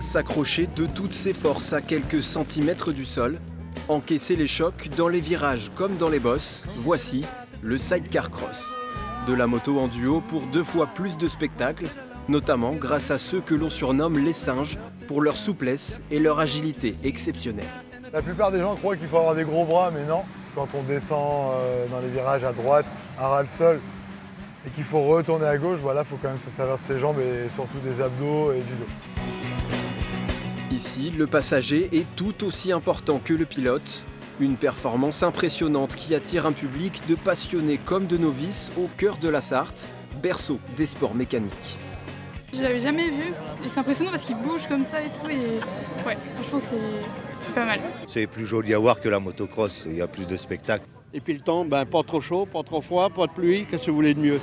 S'accrocher de toutes ses forces à quelques centimètres du sol, encaisser les chocs dans les virages comme dans les bosses, voici le sidecar cross. De la moto en duo pour 2 fois plus de spectacles, notamment grâce à ceux que l'on surnomme les singes pour leur souplesse et leur agilité exceptionnelle. La plupart des gens croient qu'il faut avoir des gros bras, mais non. Quand on descend dans les virages à droite, à ras le sol, et qu'il faut retourner à gauche, voilà, il faut quand même se servir de ses jambes et surtout des abdos et du dos. Ici, le passager est tout aussi important que le pilote. Une performance impressionnante qui attire un public de passionnés comme de novices au cœur de la Sarthe, berceau des sports mécaniques. Je l'avais jamais vu et c'est impressionnant parce qu'il bouge comme ça et tout et ouais, franchement c'est pas mal. C'est plus joli à voir que la motocross, il y a plus de spectacles. Et puis le temps, pas trop chaud, pas trop froid, pas de pluie, qu'est-ce que vous voulez de mieux?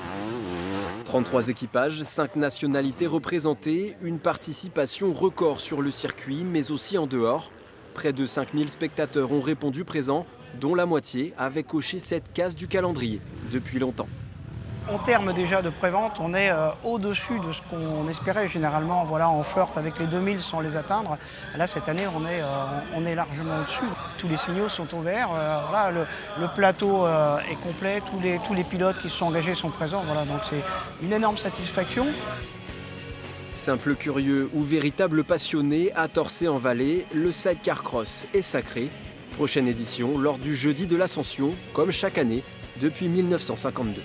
33 équipages, 5 nationalités représentées, une participation record sur le circuit mais aussi en dehors. Près de 5000 spectateurs ont répondu présents, dont la moitié avait coché cette case du calendrier depuis longtemps. En termes déjà de prévente, on est au-dessus de ce qu'on espérait généralement. Voilà, on flirte avec les 2000 sans les atteindre. Là, cette année, on est largement au-dessus. Tous les signaux sont au vert. Voilà, le plateau est complet. Tous les pilotes qui se sont engagés sont présents. Voilà, donc c'est une énorme satisfaction. Simple curieux ou véritable passionné à torser en vallée, le sidecar cross est sacré. Prochaine édition lors du jeudi de l'Ascension, comme chaque année depuis 1952.